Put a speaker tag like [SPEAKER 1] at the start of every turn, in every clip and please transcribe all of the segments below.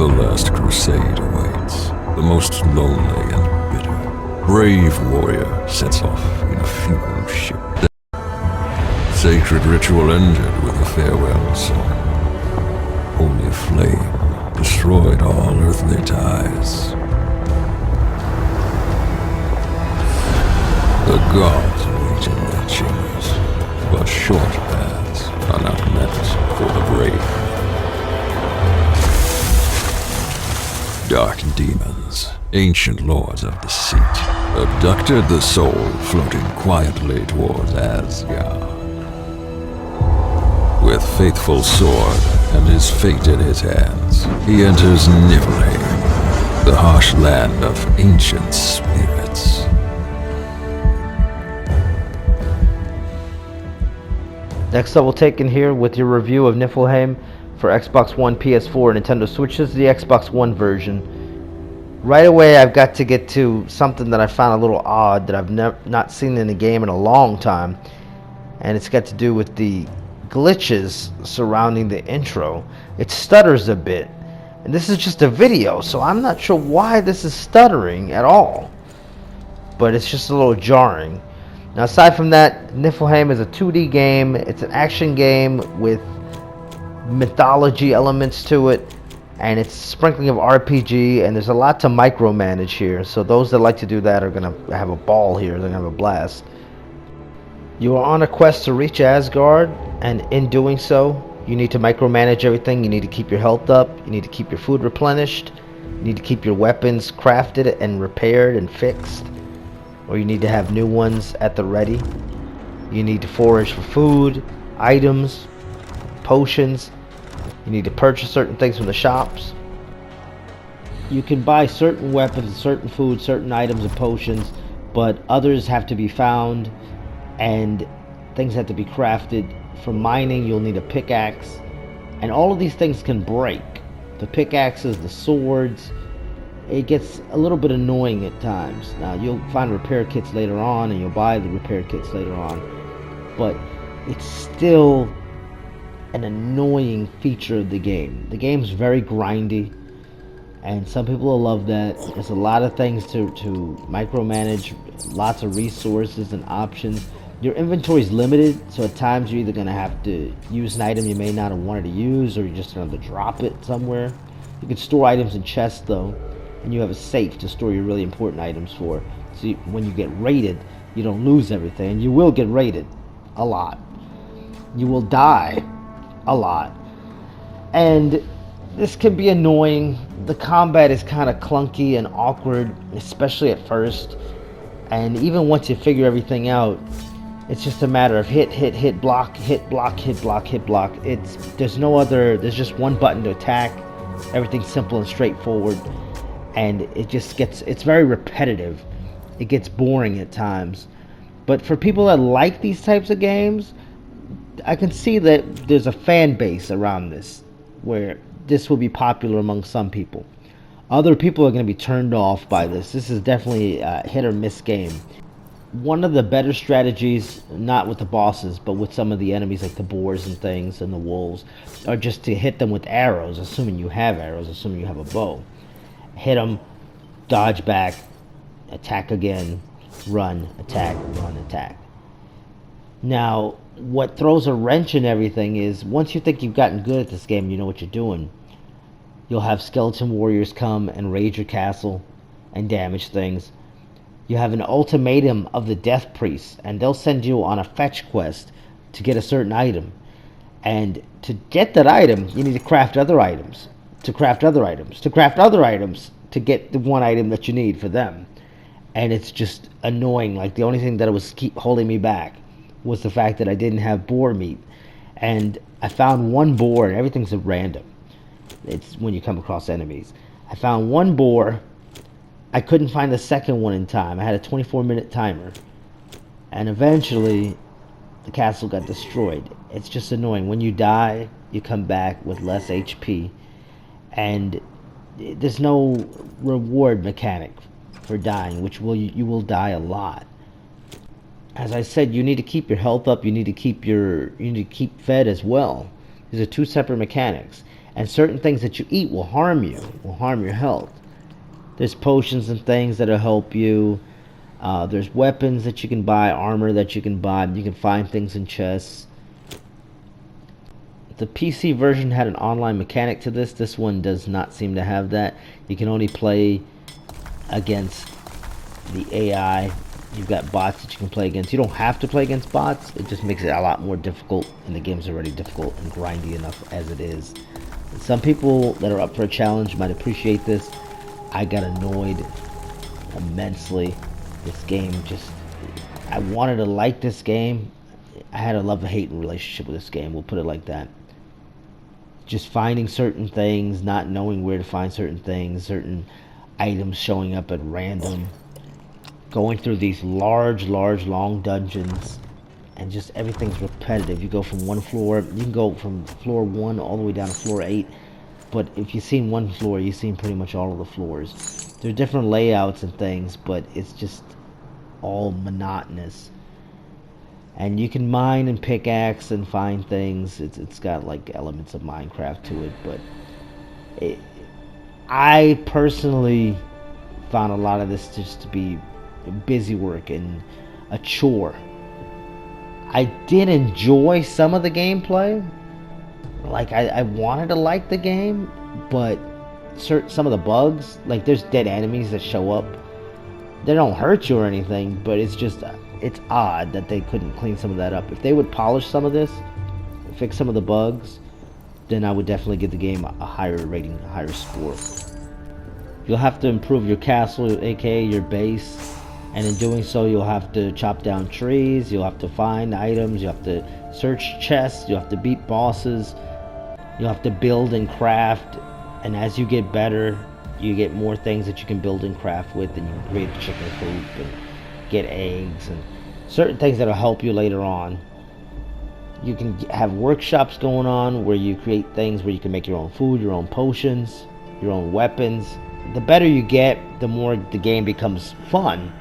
[SPEAKER 1] The last crusade awaits, the most lonely and bitter. Brave warrior sets off in a funeral ship. Sacred ritual ended with a farewell song. Holy flame destroyed all earthly ties. The gods wait in their chambers, but short paths are not meant for the brave. Dark demons, ancient lords of deceit, abducted the soul floating quietly towards Asgard. With faithful sword and his fate in his hands, he enters Niffleheim, the harsh land of ancient spirits.
[SPEAKER 2] nextleveltaken here with your review of Niffleheim for Xbox One, PS4, and Nintendo Switch. This is the Xbox One version. Right away, I've got to get to something that I found a little odd that I've not seen in a game in a long time, and it's got to do with the glitches surrounding the intro. It stutters a bit, and this is just a video, so I'm not sure why this is stuttering at all, but it's just a little jarring. Now, aside from that, Niffleheim is a 2D game. It's an action game with mythology elements to it, and it's sprinkling of RPG, and there's a lot to micromanage here, so those that like to do that are going to have a ball here. They're going to have a blast. You are on a quest to reach Asgard, and in doing so, you need to micromanage everything. You need to keep your health up, you need to keep your food replenished, you need to keep your weapons crafted and repaired and fixed, or you need to have new ones at the ready. You need to forage for food, items, potions. You need to purchase certain things from the shops. You can buy certain weapons, certain food, certain items and potions, but others have to be found, and things have to be crafted. For mining, you'll need a pickaxe, and all of these things can break. The pickaxes, the swords. It gets a little bit annoying at times. Now, you'll find repair kits later on, and you'll buy the repair kits later on, but it's still an annoying feature of the game. The game's very grindy, and some people will love that. There's a lot of things to micromanage, lots of resources and options. Your inventory is limited, so at times you're either going to have to use an item you may not have wanted to use, or you're just going to have to drop it somewhere. You can store items in chests, though, and you have a safe to store your really important items for. So when you get raided, you don't lose everything. You will get raided a lot. You will die a lot, and this can be annoying. The combat is kind of clunky and awkward, especially at first, and even once you figure everything out, it's just a matter of hit, block, hit, block, hit, block, hit, block. There's just one button to attack. Everything's simple and straightforward, and it's very repetitive. It gets boring at times, but for people that like these types of games, I can see that there's a fan base around this, where this will be popular among some people. Other people are going to be turned off by this. This is definitely a hit or miss game. One of the better strategies, not with the bosses, but with some of the enemies like the boars and things and the wolves, are just to hit them with arrows, assuming you have arrows, assuming you have a bow. Hit them, dodge back, attack again, run, attack, run, attack. Now, what throws a wrench in everything is, once you think you've gotten good at this game, you know what you're doing, you'll have skeleton warriors come and raid your castle and damage things. You have an ultimatum of the death priests, and they'll send you on a fetch quest to get a certain item. And to get that item, you need to craft other items, to craft other items, to craft other items, to get the one item that you need for them. And it's just annoying. Like, the only thing that was keep holding me back was the fact that I didn't have boar meat. And I found one boar, and everything's at random. It's when you come across enemies. I found one boar. I couldn't find the second one in time. I had a 24-minute timer. And eventually, the castle got destroyed. It's just annoying. When you die, you come back with less HP. And there's no reward mechanic for dying, you will die a lot. As I said, you need to keep your health up. You need to keep fed as well. These are two separate mechanics. And certain things that you eat will harm you, will harm your health. There's potions and things that'll help you. There's weapons that you can buy, armor that you can buy. You can find things in chests. The PC version had an online mechanic to this. This one does not seem to have that. You can only play against the AI. You've got bots that you can play against. You don't have to play against bots. It just makes it a lot more difficult, and the game's already difficult and grindy enough as it is. And some people that are up for a challenge might appreciate this. I got annoyed immensely. This game just... I wanted to like this game. I had a love-hate relationship with this game. We'll put it like that. Just finding certain things, not knowing where to find certain things, certain items showing up at random, going through these large, long dungeons, and just everything's repetitive. You go from one floor, you can go from floor 1 all the way down to floor 8, but if you've seen one floor, you've seen pretty much all of the floors. There are different layouts and things, but it's just all monotonous. And you can mine and pickaxe and find things. It's got like elements of Minecraft to it, but I personally found a lot of this just to be busy work and a chore. I did enjoy some of the gameplay. Like I wanted to like the game, but some of the bugs, like there's dead enemies that show up. They don't hurt you or anything, but it's just... it's odd that they couldn't clean some of that up. If they would polish some of this, fix some of the bugs, then I would definitely give the game a higher rating, a higher score. You'll have to improve your castle, aka your base, and in doing so you'll have to chop down trees, you'll have to find items, you'll have to search chests, you'll have to beat bosses, you'll have to build and craft, and as you get better, you get more things that you can build and craft with, and you can create chicken coop and get eggs and certain things that'll help you later on. You can have workshops going on where you create things where you can make your own food, your own potions, your own weapons. The better you get, the more the game becomes fun,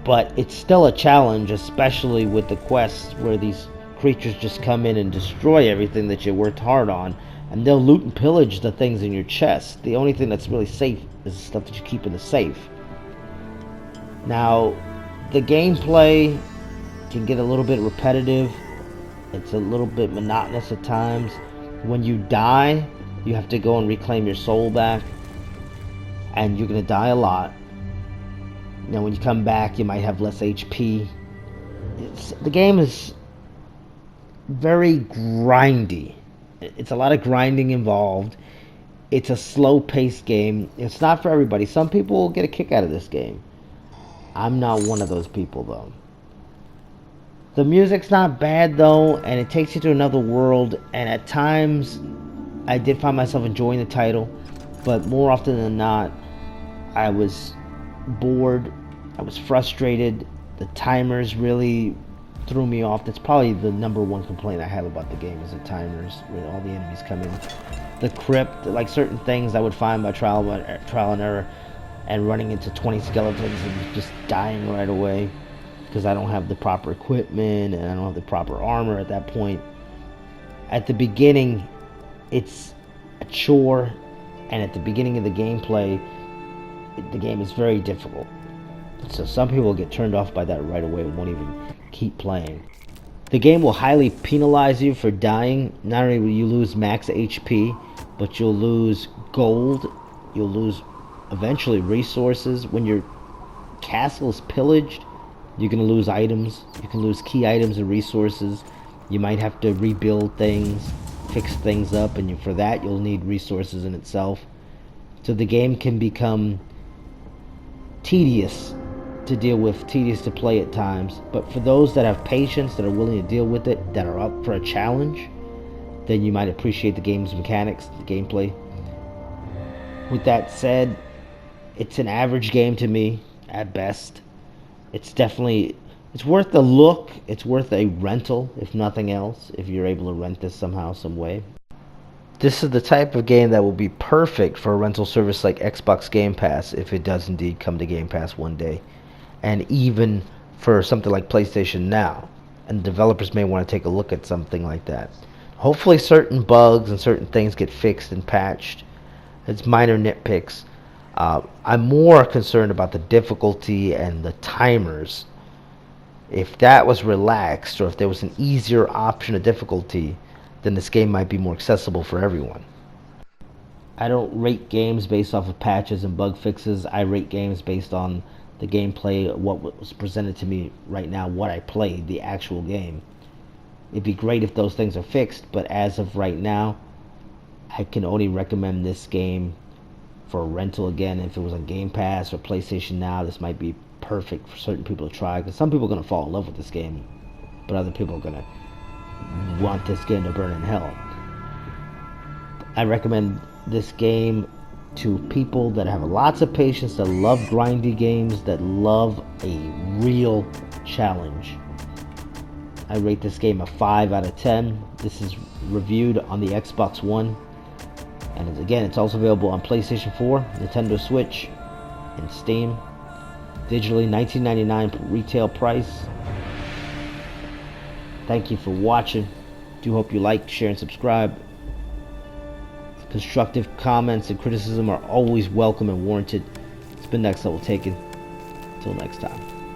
[SPEAKER 2] but it's still a challenge, especially with the quests where these creatures just come in and destroy everything that you worked hard on, and they'll loot and pillage the things in your chest. The only thing that's really safe is the stuff that you keep in the safe. Now, the gameplay can get a little bit repetitive. It's a little bit monotonous at times. When you die, you have to go and reclaim your soul back, and you're going to die a lot. Now, when you come back, you might have less HP. The game is very grindy. It's a lot of grinding involved. It's a slow-paced game. It's not for everybody. Some people will get a kick out of this game. I'm not one of those people, though. The music's not bad, though, and it takes you to another world, and at times I did find myself enjoying the title, but more often than not, I was bored, I was frustrated, the timers really threw me off. That's probably the number one complaint I have about the game, is the timers, where all the enemies come in. The crypt, like certain things I would find by trial and error, and running into 20 skeletons and just dying right away because I don't have the proper equipment and I don't have the proper armor at that point. At the beginning, it's a chore, and at the beginning of the gameplay, the game is very difficult. So some people get turned off by that right away and won't even keep playing. The game will highly penalize you for dying. Not only will you lose max HP, but you'll lose gold, you'll lose eventually resources. When your castle is pillaged, you're going to lose items. You can lose key items and resources. You might have to rebuild things, fix things up, and for that you'll need resources in itself. So the game can become tedious to deal with, tedious to play at times. But for those that have patience, that are willing to deal with it, that are up for a challenge, then you might appreciate the game's mechanics, the gameplay. With that said, it's an average game to me, at best. It's definitely, it's worth a look. It's worth a rental, if nothing else, if you're able to rent this somehow, some way. This is the type of game that will be perfect for a rental service like Xbox Game Pass, if it does indeed come to Game Pass one day. And even for something like PlayStation Now. And developers may want to take a look at something like that. Hopefully certain bugs and certain things get fixed and patched. It's minor nitpicks. I'm more concerned about the difficulty and the timers. If that was relaxed, or if there was an easier option of difficulty, then this game might be more accessible for everyone. I don't rate games based off of patches and bug fixes. I rate games based on the gameplay, what was presented to me right now, what I played, the actual game. It'd be great if those things are fixed, but as of right now, I can only recommend this game for rental again. If it was on Game Pass or PlayStation Now, this might be perfect for certain people to try, because some people are going to fall in love with this game, but other people are going to want this game to burn in hell. I recommend this game to people that have lots of patience, that love grindy games, that love a real challenge. I rate this game a 5 out of 10. This is reviewed on the Xbox One. And again, it's also available on PlayStation 4, Nintendo Switch, and Steam. Digitally, $19.99 retail price. Thank you for watching. Do hope you like, share, and subscribe. Constructive comments and criticism are always welcome and warranted. It's been Next Level Taken. Until next time.